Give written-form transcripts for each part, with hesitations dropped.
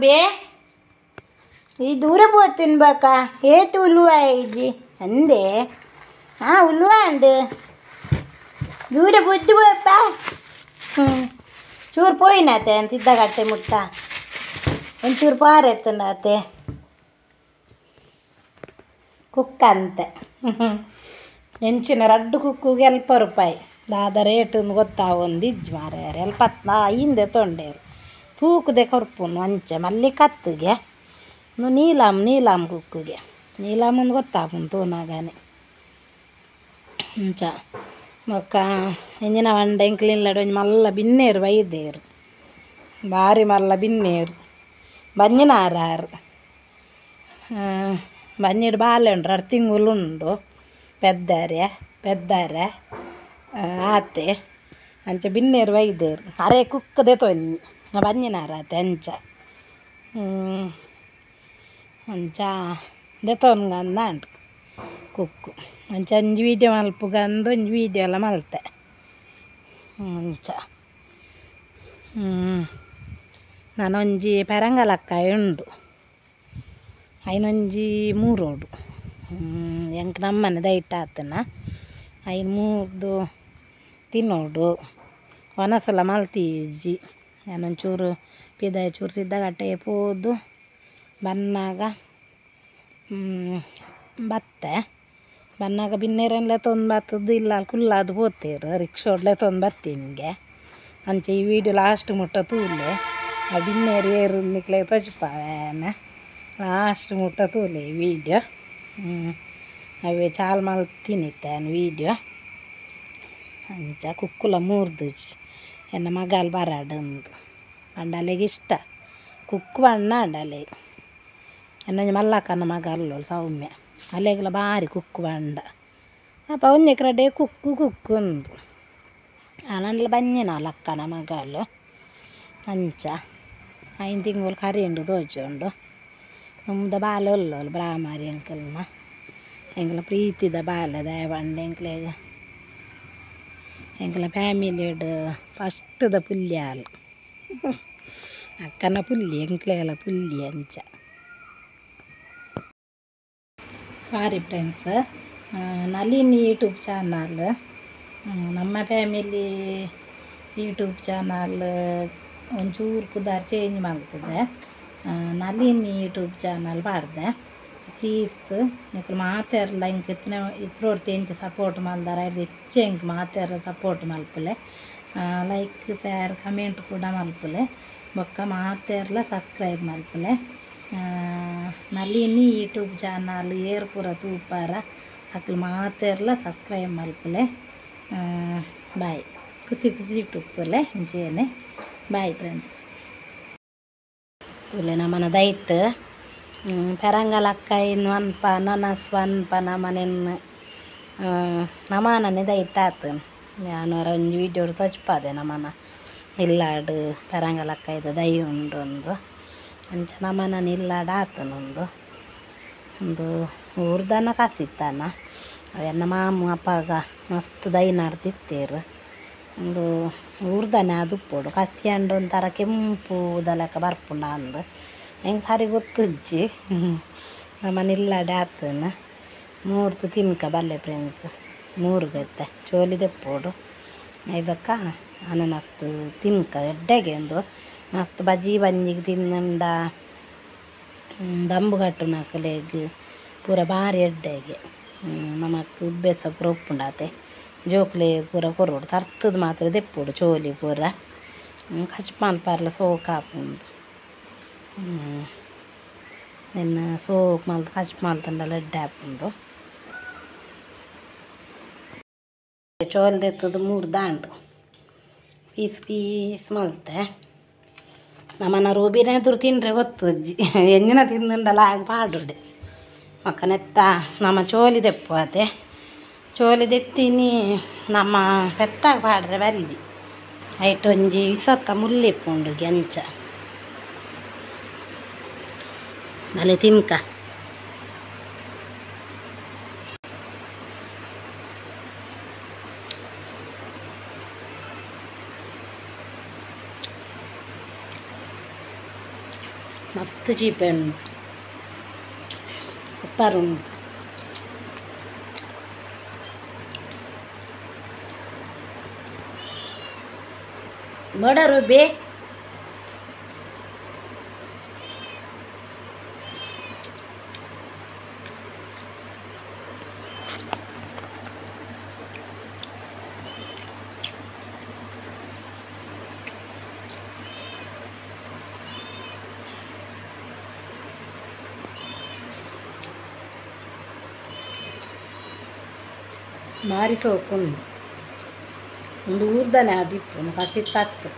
ಬೇ ಈ ದೂರ పోతుంది ಬಾಕ ಏತು ಉಲ್ವ ಇಜ್ಜಿ ಅಂದೆ ಉಲ್ವ ಅಂಡ್ ದೂರ ಬುದ್ಧಿ ಬಾಪ ಚೂರು పోయినాತೆ అని సిద్ధగట్టೆ ముట్ట ಒಂಚೂರು ಪಾರೆತ್ತನಾತೆ ಕುಕ್ಕ ಅಂತೆ ಎಂಚಿನ ರಡ್ಡು ಕುಕ್ಕುಗೆ ₹40 ದಾದ ರೇಟ್ ಗೊತ್ತಾವೊಂದು ಇಜ್ಜು ಮಾರ್ಯಾರ 70 ಹಿಂದೆ ತೊಂಡೇರು ತೂಕದೆ ಕೊರ್ಪುನು ಅಂಚೆ ಮಲ್ಲಿ ಕತ್ತಿಗೆ ನೀಲಾಮ್ ಕುಕ್ಕುಗೆ ನೀಲಾಮಂದು ಗೊತ್ತಾಪುನು ತೂನಾಗಾನೆ ಅಂಚ ಮೊಕ್ಕ ಎಂಜಿನ వండ ಎಂಕ್ಲಿನ್ಲಡು ಒಂಜಿ ಮಲ್ಲ ಬಿನ್ನೇರು ಬೈದೇರು ಭಾರಿ ಮಲ್ಲ ಬಿನ್ನೇರು ಬಂಜಿನಾರಾರು ಬಂಜಿಡು ಬಾಲೆ ಉಂಡು 2 ತಿಂಗಳು ಉಂಡು పెద్దారే ಆತೆ ಅಂಚ ಬಿನ್ನೇರು ಬೈದೇರು ಅರೆ ಕುಕ್ಕದೆ ತೊಂದು ಬಂಜಿನಾರಾತೆ ಅಂಚ ಅಂಚ ದೆತೊನ್ಗಂದ ಅಂಟು ಕುಕ್ಕು ಅಂಚ ಒಂಜಿ ವೀಡಿಯೋ ಮಲ್ಪುಗಂದು ಒಂಜಿ ವೀಡಿಯೋ ಎಲ್ಲ ಮಲ್ತೆ ಅಂಚ ನಾನೊಂಜಿ ಪೆರಂಗಲಕ್ಕಾಯಿ ಉಂಡು ಐನೊಂಜಿ 3 ಓಡು ಎಂಕ್ ನಮ್ಮನೆ ದೈಟ್ ಆತನ ಐನು 3 ತಿನ್ನೋಡು ಒನಸಲ ಮಲ್ತೀಜಿ ಏನೊಂಚೂರು ಪಿದಾಯ ಚೂರು ಸಿದ್ದಗಟ್ಟೆ ಪೋದು ಬನ್ನಾಗ ಬನ್ನಾಗ ಬಿನ್ನೇರನ್ಲೆ ತೊಂದು ಬತ್ತದು ಇಲ್ಲ ಕುಲ್ಲಾದು ಪೋತೇರು ರಿಕ್ಷೋಡ್ಲೆ ತೊಂದು ಬತ್ತೀನಿಗೆ ಅಂಚೆ ಈ ವಿಡಿಯೋ ಲಾಸ್ಟ್ ಮುಟ್ಟ ತೂಲೆ ಆ ಬಿನ್ನೇರು ಏರು ನಿಕ್ಲೆ ತಚಿಪಾವೇನ ಲಾಸ್ಟ್ ಮುಟ್ಟ ತೂಲೆ ಈ ವಿಡಿಯೋ ಅವೇ ಚಾಲ್ ಮಲ್ತಿನಿತ್ತೇನು ವಿಡಿಯೋ ಅಂಚ ಕುಕ್ಕುಲ ಮೂರ್ದುಜಿ ಎನ್ನ ಮಗಾಲ್ ಬರಾಡುಂದು ಅಂಡಲೆಗೆ ಇಷ್ಟ ಕುಕ್ಕು ಬಣ್ಣ ಅಂಡಲೆ ಎನ್ನೊಂಜಿ ಮಲ್ಲಕ್ಕನ ಮಗ ಅಲ್ಲೋಳು ಸೌಮ್ಯ ಅಲೆಗ್ಲ ಭಾರಿ ಕುಕ್ಕು ಬಂಡ ಅಪ್ಪ ಒಂಜೆಕ್ರಡೆ ಕುಕ್ಕು ಉಂದು ಆನಂಡ್ಲ ಬಂಜಿನ ಲಕ್ಕನ ಮಗಲು ಅಂಚ 5 ತಿಂಗಳು ಕರಿಯಂಡು ತೋಜುಂಡು ನಮ್ದ ಬಾಲೆ ಒಲ್ಲೋಳು ಬ್ರಾಹ್ಮರಿ ಎಂಕಲ್ನ ಎಂಕಲ ಪ್ರೀತಿದ ಬಾಲೆ ದಯಬಂಡ ಎಂಕಲ ಫ್ಯಾಮಿಲಿಡ್ ಫಸ್ಟ್ದ ಪುಲ್ಯ ಅಲ್ಲ ಅಕ್ಕನ ಪುಲ್ಲಿ ಎಂಕ್ಲೆಗಲ ಪುಲ್ಲಿ ಅಂಚ ಸಾರಿ ಫ್ರೆಂಡ್ಸ್ ನಳಿನಿ ಯೂಟ್ಯೂಬ್ ಚಾನಲ್ ನಮ್ಮ ಫ್ಯಾಮಿಲಿ ಯೂಟ್ಯೂಬ್ ಚಾನಲ್ ಒಂಚೂರು ಪುದಾರ್ ಚೇಂಜ್ ಮಾಡ್ತದೆ ನಳಿನಿ ಯೂಟ್ಯೂಬ್ ಚಾನಲ್ ಪಾಡ್ದೆ ಪ್ಲೀಸ್ ನಿಕ್ಲು ಮಾತೆರ್ಲ ಇಂಕ ಇತ್ರೋಡ್ತಿ ಎಂಚ ಸಪೋರ್ಟ್ ಮಲ್ದಾರ ಹೆಚ್ಚು ಎಂಕ್ ಮಾತೆರ ಸಪೋರ್ಟ್ ಮಲ್ಪಲೆ ಲೈಕ್ ಶೇರ್ ಕಮೆಂಟ್ ಕೂಡ ಮಲ್ಪಲೆ ಬೊಕ್ಕ ಮಾತೆರ್ಲ ಸಬ್ಸ್ಕ್ರೈಬ್ ಮಲ್ಪಲೆ ನಳಿನಿ ಯೂಟ್ಯೂಬ್ ಚಾನಲ್ ಏರ್ ಪೂರ ತೂಪಾರ ಅಕ್ಲು ಮಾತೆರ್ಲ ಸಬ್ಸ್ಕ್ರೈಬ್ ಮಲ್ಪಲೆ ಬಾಯ್ ಖುಷಿ ಟುಪ್ಪಲೆ ಇಂಚೇನೆ ಬಾಯ್ ಫ್ರೆಂಡ್ಸ್ ತುಲೆ ನಮ್ಮನ ದೈಟ್ ಪೆರಂಗಲಕ್ಕಾಯಿ ಒನ್ಪ ನನಸ್ ಒನ್ಪ ನಮ್ಮನೆನ್ನು ನಮ್ಮನೆ ದೈಟ್ ಆತು ನಾನು ಒಂಜಿ ವೀಡಿಯೋ ತಚ್ಪಾದೆ ನಮ್ಮನ ಇಲ್ಲಾಡು ಪೆರಂಗಲಕ್ಕಾಯ್ದು ದೈ ಉಂಡು ಒಂದು ಅಂಚ ನಮ್ಮನ ಇಲ್ಲಾಡು ಆತನೊಂದು ಒಂದು ಊರ್ದನ ಕಾಸಿತ್ತಾನ ಎನ್ನ ಮಾಮು ಅಪ್ಪಾಗ ಮಸ್ತ್ ದೈನಾರು ತಿತ್ತೇರು ಒಂದು ಊರ್ದನೆ ಅದು ಉಪ್ಪೋಡು ಕಸಿಯಂಡು ಒಂಥರ ಕೆಂಪು ಲೆಕ್ಕ ಬರ್ಪುಂಡ ಅಂದು ಹೆಂಗೆ ಸಾರಿ ಗೊತ್ತಜ್ಜಿ ನಮ್ಮನೆ ಇಲ್ಲಾಡೆ ಆತನ ಮೂರ್ತು ತಿನ್ಕ ಬಲ್ಲೆ ಫ್ರೆಂಡ್ಸ್ 3 ಗತ್ತೆ ಚೋಲಿ ದೆಪ್ಪೋಡು ಇದಕ್ಕ ಅನನಸ್ತು ತಿನ್ಕ ಎಡ್ಡೆಗೆ ಒಂದು ಮಸ್ತ್ ಬಜ್ಜಿ ಬಂಜಿಗೆ ತಿನ್ನಂಡ ದಂಬು ಕಟ್ಟು ನಾಕಲೆಗ್ ಪೂರ ಭಾರಿ ಎಡ್ಡೆಗೆ ನಮಕ್ ಉಬ್ಬೆಸ ಪೂರ ಉಪ್ಪುಂಡಾತೆ ಜೋಕ್ಲೆ ಪೂರ ಕೊರೋಡು ತರ್ತದ ಮಾತ್ರ ದೆಪ್ಪೋಡು ಚೋಲಿ ಪೂರ ಕಚ್ಪಾನ್ಪಾರ್ಲ ಸೋಕ್ ಹಾಪುಂಡು ನಿನ್ನ ಸೋಕ್ ಮಲ್ತು ಕಚ್ ಮಲ್ತಂಡಲ್ಲ ಎಡ್ಡೆ ಹಾಪುಂಡು ಚೋಲ್ ದೆತ್ತದು 3 ದಾಂಡು ಪೀಸ್ ಮಲ್ತೆ ನಮ್ಮನ ರೂಬಿನ ಎದುರು ತಿಂದರೆ ಗೊತ್ತು ಅಜ್ಜಿ ಎಂಜಿನ ತಿಂದುಂಡಲ್ಲ ಆಗಿ ಪಾಡುಡೆ ಮಕ್ಕನೆತ್ತ ನಮ್ಮ ಚೋಲಿ ದೆಪ್ಪು ಅದೇ ಚೋಲಿ ದೆತ್ತೀನಿ ನಮ್ಮ ಪೆತ್ತಾಗ ಪಾಡ್ರೆ ಬರಿದಿ ಐಟ್ ಒಂಜಿ ವಿಸತ್ತ ಮುಲ್ಲಿಪ್ಪುಂಡು ಗೆಂಚ ಬಲೆ ತಿನ್ಕ ಮಸ್ತ್ ಚೀಪೆ ಉಂಡು ಸೂಪರ್ ಉಂಡು ಬಡ ರೂಬಿ ಭಾರಿ ಸೋಕುಂಡು ಒಂದು ಊರ್ದನೆ ಆದಿತ್ತು ಕಸಿತ್ತಾತ್ತು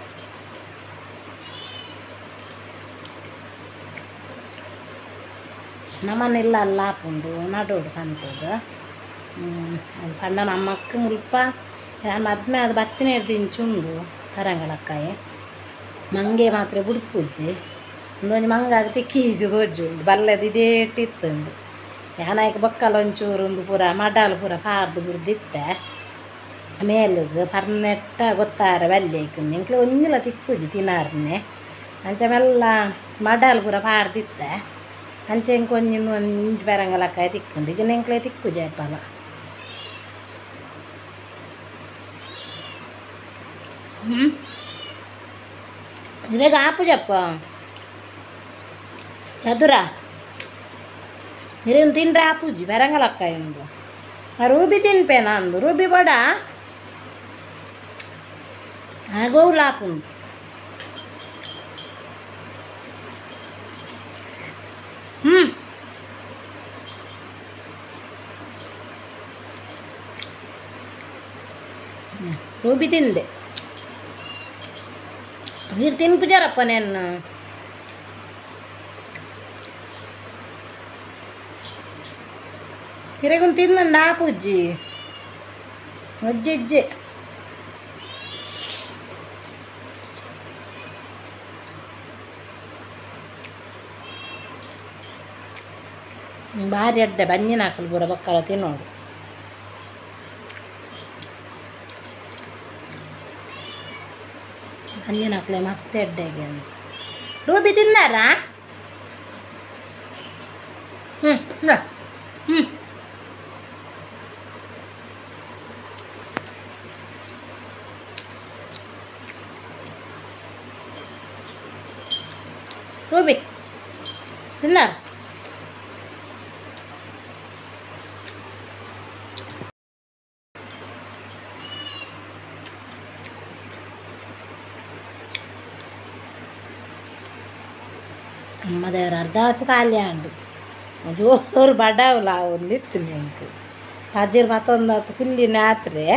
ನಮ್ಮನೆಲ್ಲ ಅಲ್ಲ ಹಾಕೊಂಡು ನಡೋಡು ಕಂತದ್ದು ಪಂಡ ನಮ್ಮಕ್ಕ ಮುಲ್ಪ ಮದ್ಮೆ ಅದು ಬತ್ತಿನ ತಿಂಚುಂಡು ಕರಂಗಳಕ್ಕಾಯಿ ಮಂಗೆ ಮಾತ್ರ ಬುಡ್ಪುಜ್ಜಿ ಒಂದೊಂದು ಮಂಗಾಗ ತಿಕ್ಕೀಜು ತೋಜುಂಡು ಬಲ್ಲದು ಇದೇಟಿತ್ತುಂಡು ಯಾನಾಯ್ಕೆ ಬಕ್ಕಲ ಒಂಚೂರು ಒಂದು ಪೂರ ಮಡಾಲು ಪೂರ ಪಾರ್ದು ಬಿಡ್ದಿತ್ತೆ ಮೇಲಿಗೆ ಪರ್ನೆಟ್ಟ ಗೊತ್ತಾರ ಬಲ್ಲೇಕಂದು ಎಂಕ್ಲೆ ಒಂದಿಲ್ಲ ತಿಕ್ಕುಜಿ ತಿನ್ನಾರನ್ನೇ ಅಂಚ ಮೆಲ್ಲ ಮಡಾಲು ಪೂರ ಪಾರ್ದಿತ್ತೆ ಅಂಚೆ ಕೊಂಜಿನ ಒಂದು ಬೆರಂಗಲಕ್ಕಾಯಿ ತಿಕ್ಕೊಂಡು ಇದನ್ನ ಎಂಕ್ಲೆ ತಿಕ್ಕುಜಿ ಅಪ್ಪಲ ಇವಾಗ ಆಪುಜಪ್ಪ ಚದುರ ಇರೇನು ತಿನ್ರೆ ಆಪುಜಿ ಬೆರಂಗಲಕ್ಕಾಯಿ ಉಂಡು ರೂಬಿ ತಿನ್ಪೇನ ಅಂದು ರೂಬಿ ಬಡ ಗೋವುಲ ಆಪುಂಡು ರೂಬಿ ತಿಂದೆ ನೀರು ತಿನ್ಪುಜಾರಪ್ಪ ನೆನ್ನು ಹಿರೇಗೊಂದು ತಿಂದಂಡ ಆಪುಜ್ಜಿ ಅಜ್ಜೆ ಭಾರಿ ಅಡ್ಡೆ ಬಂಜಿನ ಹಾಕಲು ಬೂರ ಬಕ್ಕಲ ತಿನ್ನೋಡು ಬಂಜಿನ ಹಾಕಲೆ ಮಸ್ತ್ ಎಡ್ಡೆಗೆ ಅಂತ ರೂಬಿ ತಿಂದಾರಾ ರೂಬಿ ತಿನ್ನಾರ ಅಮ್ಮದೇವ್ರ ಅರ್ಧಾಸ ಖಾಲಿ ಆಂಡು ಜೋರು ಬಡವಲ್ಲ ಒಂದು ಇತ್ತು ನಿಂತು ಅಜ್ಜಿರ್ ಮತ್ತೊಂದು ಹತ್ತು ಫುಲ್ಲಿನ ಆತ್ರೆ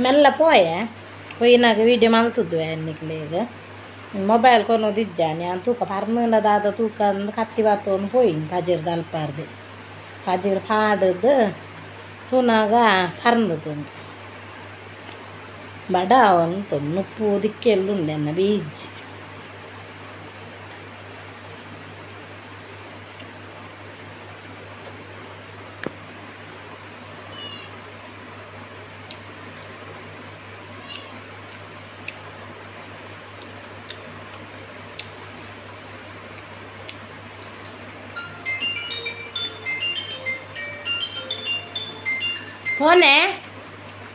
ಮೆಲ್ಲ ಪೋಯಿನಾಗ ವೀಡಿಯೋ ಮಲ್ತಿದ್ವಿ ಅನ್ನಿಕ್ಲೇಗ ಮೊಬೈಲ್ ಕೊನೋದಿಜ್ಜ ನಾನು ತೂಕ ಪರ್ನದಾದ ತೂಕ ಅಂದು ಕತ್ತಿ ಬಾತೊಂದು ಪೋಯಿನ್ ಪಜೀರ್ದು ಅಲ್ಪಾರ್ದು ಪಜೀರ್ ಪಾಡದು ತೂನಾಗ ಪರ್ನದುಂಡು ಬಡ ಒಂದು ಮುಪ್ಪು ದಿಕ್ಕೆಲ್ಲುಂಡೆ ಅನ್ನ ಬೀಜ್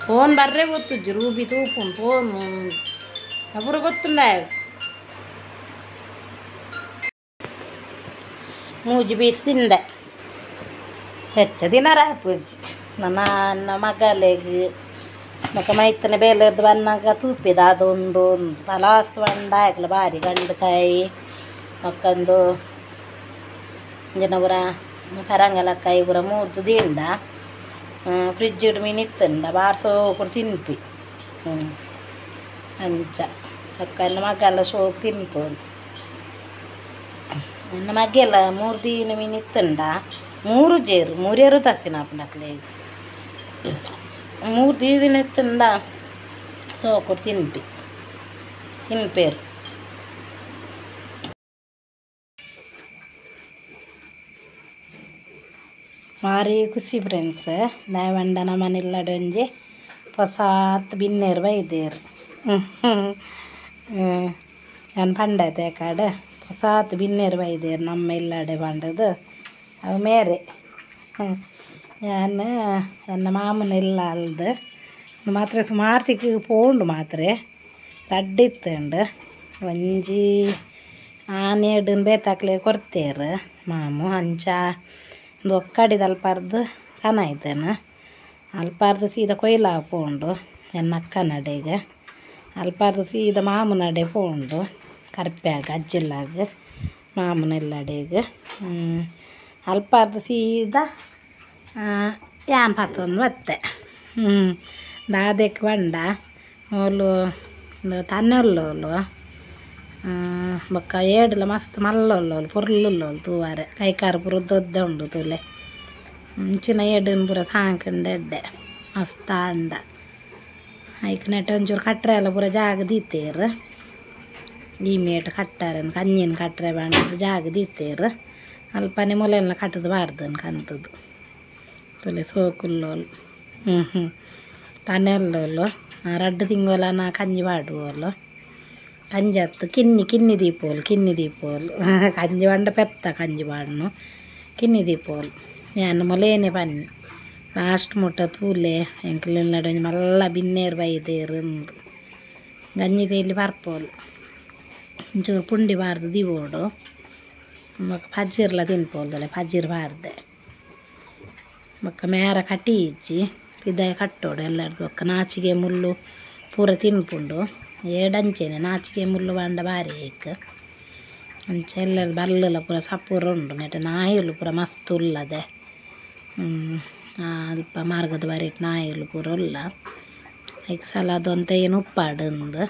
ಫೋನ್ ಬರ್ರೆ ಗೊತ್ತುಜ್ಜಿ ರೂಬಿ ತೂಪು ಫೋನು ಅಪುರ ಗೊತ್ತುಂಡ ಮೂಜಿ ಬೀಸ್ ತಿಂದೆ ಹೆಚ್ಚ ದಿನಾರ ಪೂಜಿ ನನ್ನ ಮಗಲೆಗೆ ಮಕ್ಕ ಮೈತನ ಬೇಲೆರ್ದು ಬನ್ನಾಗ ತೂಪಿದ ಅದೊಂದು ಪಲಾಸ್ ಬಂಡ ಆಗ್ಲ ಭಾರಿ ಗಂಡಕಾಯಿ ಮಕ್ಕಂದು ಜನಪುರ ಪರಂಗಲಕಾಯಿ ಪೂರ ಮೂರ್ದು ದಿಂಡ ಫ್ರಿಜ್ ಇಡು ಮೀನು ಇತ್ತಂಡ ಬಾರ್ಸೋ ಕೂಡ ತಿನ್ಪಿ ಅಂಚ ಅಕ್ಕ ನನ್ನ ಮಗ್ಗೆಲ್ಲ ಶೋಕ್ ತಿನ್ಪೋದು ನನ್ನ ಮಗ್ಗೆಲ್ಲ 3 ದಿನ ಮೀನು ಇತ್ತಂಡ 3 ಜೇರು 3 ತಸಿನ ಅಪ್ಪನಕ್ಲೆ 3 ದಿನ ಇತ್ತಂಡ ಸೋಕುಡು ತಿನ್ಪೇರು ಭಾರಿ ಖುಷಿ ಫ್ರೆಂಡ್ಸ್ ನಾವಂಡ ನಮ್ಮನೆಲ್ಲಡೊಂಜಿ ಹೊಸಾತ್ ಬಿನ್ನೇರು ಬೈದೇರು ನಾನು ಪಂಡತೆ ಕಾಡ ಸಾತ್ ಬಿನ್ನೇರು ಬೈದೇರು ನಮ್ಮ ಇಲ್ಲಾಡೆ ಬಂಡದು ಅವು ಮೇರೆ ನಾನು ನನ್ನ ಮಾಮನ ಇಲ್ಲ ಅಲ್ದು ಮಾತ್ರ ಸುಮಾರು ತಿಕ್ಕಿಗೆ ಪೋಂಡು ಮಾತ್ರ ರಡ್ಡಿತ್ತಂಡು ಒಂಜಿ ಆನೆಡ್ನ ಬೇತಾಕ್ಲೆ ಕೊರ್ತೇರು ಮಾಮು ಅಂಚ ಒಂದು ಒಕ್ಕಡಿದ ಅಲ್ಪಾರ್ದು ಕನ ಆಯ್ತೇನು ಅಲ್ಪಾರ್ದು ಸೀದಾ ಕೊಯ್ಲ ಪೋಂಡು ಎನ್ನಕ್ಕ ನಡೆಗೆ ಅಲ್ಪಾರ್ದು ಸೀದಾ ಮಾಮನಡೆ ಪೋಂಡು ಕರ್ಪ್ಯಾಗ ಅಜ್ಜಿಲ್ಲಾಗ ಮಾಮನೆಲ್ಲಡೆಗೆ ಅಲ್ಪಾರ್ದು ಸೀದಾ ಯಾನ್ ಪತ್ತೊಂದು ಬತ್ತೆ ದಾದಕ್ಕೆ ಬಂಡ ಓಲು ತನ್ನೊಲ್ಲೋಲು ಬೊಕ್ಕ ಏಡ್ಲ ಮಸ್ತ್ ಮಲ್ಲೊಲ್ಲೋಲು ಪುರ್ಲುಲ್ಲೋಲು ತೂವಾರೆ ಕೈಕಾರು ಪುರ ದೊಡ್ಡ ಉಂಡು ತುಲೆ ಮುಂಚಿನ ಏಡನ್ ಪೂರ ಸಾಂಕಂಡು ಎಡ್ಡೆ ಮಸ್ತ್ ಅಂಡ ಐಕ್ ನೆಟ್ಟ ಒಂಚೂರು ಕಟ್ರೆ ಎಲ್ಲ ಪೂರ ಜಾಗ ದೀತೇರು ಈ ಮೇಟ್ ಕಟ್ಟಾರೆ ಕಂಜಿನ ಕಟ್ರೆ ಬಂಡ ಜಾಗ ದೀತೇರು ಅಲ್ಪನೆ ಮೊಲೆಲ್ಲ ಕಟ್ಟದು ಬಾರ್ದನ್ ಕಂತದ್ದು ತುಲೆ ಸೋಕುಲ್ಲೋಲು ತನೆಲ್ಲೋಲು ರಡ್ಡು ತಿಂಗೋಲ ನಾ ಕಂಜಿ ಬಾಡುವೋಲು ಕಂಜಿ ಹತ್ತು ಕಿನ್ನಿ ದೀಪೋಲು ಕಂಜಿ ಬಂಡ ಪೆತ್ತ ಕಂಜಿ ಬಾಡ್ನು ಕಿನ್ನಿ ದೀಪೋಲು ನಾನು ಮೊಲೇನೆ ಬನ್ನಿ ಲಾಸ್ಟ್ ಮುಟ್ಟ ತೂಲೆ ಎಂಕ್ಲೆಲ್ಲ ಮಲ್ಲ ಬಿನ್ನೇರು ಬೈದೇರು ಗಂಜಿ ತೇಲಿ ಬರ್ಪೋಲು ಒಂಚೂರು ಪುಂಡಿ ಬಾರ್ದು ದಿವೋಡು ಮಕ್ಕ ಪಜ್ಜಿರ್ಲ ತಿನ್ಪೋಲ್ದಲೆ ಪಜ್ಜಿರ್ ಬಾರ್ದೆ ಮಕ್ಕ ಮೇರ ಕಟ್ಟಿ ಇಜ್ಜಿ ಪಿದಾಯ ಕಟ್ಟೋಡು ಎಲ್ಲರದು ಒಕ್ಕ ನಾಚಿಗೆ ಮುಳ್ಳು ಪೂರ ತಿನ್ಪುಂಡು ಏಡಂಚೆನೆ ನಾಚಿಗೆ ಮುಳ್ಳು ಬಾಂಡ ಬಾರಿ ಏಕ್ ಅಂಚ ಎಲ್ಲರ ಬಲ್ಲಲ ಪೂರ ಸಪೂರ ಉಂಡು ನೆಟ್ಟ ನಾಯಿಲು ಪೂರ ಮಸ್ತ್ ಉಲ್ಲದೆ ಅಲ್ಪ ಮಾರ್ಗದ ಬಾರಿಟ್ ನಾಯಿಲು ಪೂರ ಉಲ್ಲ ಈಗ ಸಲ ಅದೊಂತ ಏನು ಉಪ್ಪಾಡಂದು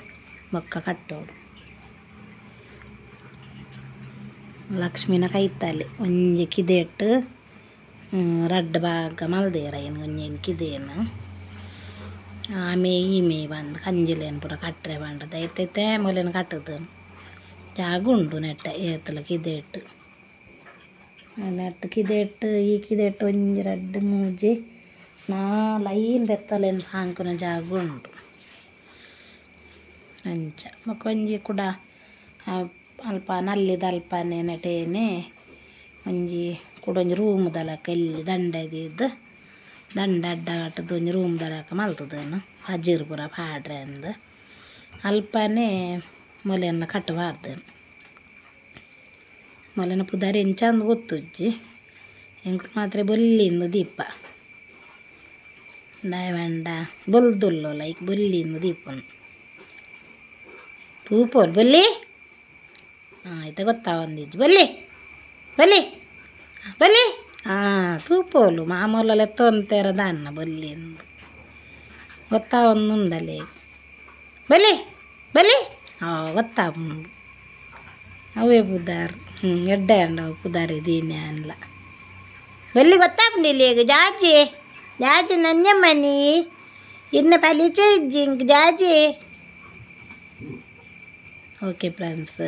ಮೊಕ್ಕ ಕಟ್ಟೋಡು ಲಕ್ಷ್ಮಿನ ಕೈತಲ್ಲಿ ಒಂಜಿ ಕಿದೇಟ್ ರಡ್ಡು ಭಾಗ ಮಲ್ದೇರ ಏನು ಒಂಜೇನು ಕಿದೇನು ಆಮೆ ಈಮೆ ಬಂದು ಕಂಜಿಲೇನು ಪೂರ ಕಟ್ರೆ ಬಂಡದ ಐತೈತೆ ಮೊಲೆನ ಕಟ್ಟದು ಜಾಗ ಉಂಡು ನೆಟ್ಟ ಏತಲ ಕಿದೇಟ್ ನೆಟ್ಟ ಕಿದೇಟ್ ಈ ಕಿದೇಟ್ ಒಂಜಿ ರಡ್ಡು ಮೂಜಿ ಲೈನ್ ಬೆತ್ತಲೇನು ಸಾಂಕುನ ಜಾಗ ಉಂಡು ಅಂಚ ಮಕ್ಕ ಒಂಜಿ ಕೂಡ ಅಲ್ಪ ನಲ್ಲಿದ ಅಲ್ಪನೆ ನೆಟೇನೆ ಒಂಜಿ ಕೂಡ ಒಂಜಿ ರೂಮ್ ದಲಕ ಇಲ್ಲಿ ದಂಡದಿದ್ದು ದಂಡ ಅಡ್ಡ ಕಟ್ಟದು ಒಂಜಿ ರೂಮ್ ದಲಕ ಮಲ್ತದನು ಹಜಿರ್ ಪೂರ ಪಾಡ್ರೆ ಅಂದು ಅಲ್ಪನೆ ಮೊಲೆಯನ್ನು ಕಟ್ಟಬಾರ್ದನು ಮೊಲೆನ ಪುದಾರಿ ಎಂಚಂದು ಗೊತ್ತುಜ್ಜಿ ಎಂಕು ಮಾತ್ರ ಬೊಲ್ಲಿಂದ ದೀಪ ದಯವಂಡ ಬೊಲ್ದುಲ್ಲೋ ಲೈಕ್ ಬೊಲ್ಲಿಂದ ದೀಪನು ತೂಪೋಲ್ ಬೊಲ್ಲಿ ಆಯ್ತು ಗೊತ್ತಾವಂದಿಜ್ಜಿ ಬಲ್ಲಿ ತೂಪೋಲು ಮಾಮೂಲಲ್ಲಿ ಎತ್ತೊಂತೇರ ದಾನ್ನ ಬಲ್ಲಿಂದು ಗೊತ್ತಾವೊಂದುಂಡಲೆ ಬಲ್ಲಿ ಗೊತ್ತಾವು ಅವೇ ಪುದಾರು ಎಡ್ಡೆ ಅಂಡವು ಪುದಾರಿ ದೀನೆ ಅನ್ಲ ಬಲ್ಲಿ ಗೊತ್ತಾಪುಂಡಿಲ್ಲ ಈಗ ಜಾಜಿ ನಂಜಮ್ಮನಿ ಇನ್ನ ಪಲಿಚೆ ಇಜ್ಜಿ ಇಂಕ್ ಜಾಜಿ ಓಕೆ ಫ್ರೆಂಡ್ಸ್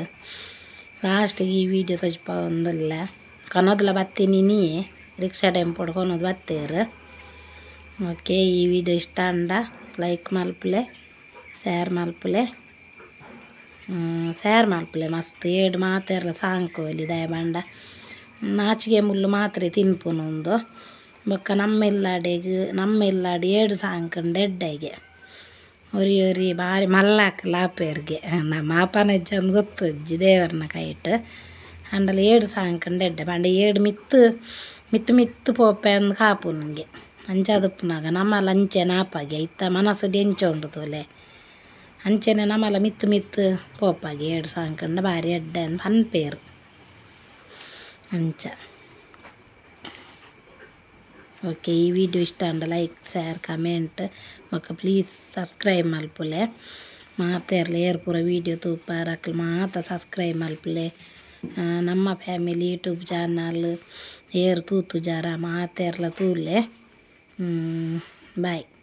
ಲಾಸ್ಟಿಗೆ ಈ ವಿಡಿಯೋ ತಜ್ಪ ಒಂದಲ್ಲ ಕೊನೋದ್ಲ ಬತ್ತೀನಿ ನೀ ರಿಕ್ಷಾ ಟೆಂಪೋಡ್ ಕೊನೋದು ಬತ್ತೇರು ಓಕೆ ಈ ವಿಡಿಯೋ ಇಷ್ಟ ಅಂಡ ಲೈಕ್ ಮಲ್ಪಲೆ ಶೇರ್ ಮಲ್ಪಲೆ ಮಸ್ತ್ ಏಡು ಮಾತೆರ್ಲ ಸಾಂಕೋಲಿ ದಯ ಬಂಡ ನಾಚಿಗೆ ಮುಳ್ಳು ಮಾತ್ರೆ ತಿನ್ಪುನೊಂದು ಬೊಕ್ಕ ನಮ್ಮೆಲ್ಲಾಡಿ ಏಡು ಸಾಂಕಂಡು ಎಡ್ಡೆಗೆ ಒರಿ ಭಾರಿ ಮಲ್ಲಾಕ ಲಾಪೇರ್ಗೆ ನಮ್ಮ ಅಪ್ಪನಜ್ಜಿ ಅಂದು ಗೊತ್ತಜ್ಜಿ ದೇವರನ ಕೈಟ್ ಅಂಡಲ್ಲಿ ಏಡು ಸಾಂಕಂಡು ಎಡ್ಡೆ ಬಂಡ ಏಡು ಮಿತ್ತು ಪೋಪೆ ಅಂದು ಕಾಪು ನನಗೆ ಅಂಚಾದಪ್ಪನಾಗ ನಮ್ಮಲ್ಲ ಅಂಚೆನ ಆಪಾಗೆ ಇತ್ತ ಮನಸ್ಸು ಎಂಚೋಂಡು ತೋಲೆ ಅಂಚೆನೆ ನಮ್ಮಲ್ಲ ಮಿತ್ತು ಪೋಪಾಗೆ ಏಡು ಸಾಂಕಂಡು ಭಾರಿ ಎಡ್ಡೆ ಅಂದು ಪನ್ಪೇರು ಅಂಚ ಓಕೆ ಈ ವಿಡಿಯೋ ಇಷ್ಟ ಅಂಡ ಲೈಕ್ ಶೇರ್ ಕಮೆಂಟ್ ಮಕ್ಕ ಪ್ಲೀಸ್ ಸಬ್ಸ್ಕ್ರೈಬ್ ಮಲ್ಪುಲೆ ಮಾತೆರ್ಲ ಏರ್ ಪೂರ ವಿಡಿಯೋ ತೂಪಾರಕ್ಲು ಮಾತ ಸಬ್ಸ್ಕ್ರೈಬ್ ಮಲ್ಪುಲೆ ನಮ್ಮ ಫ್ಯಾಮಿಲಿ ಯೂಟ್ಯೂಬ್ ಚಾನಲ್ ಏರ್ ತೂತು ಜಾರ ಮಾತೆರ್ಲ ತೂಲೆ ಬಾಯ್.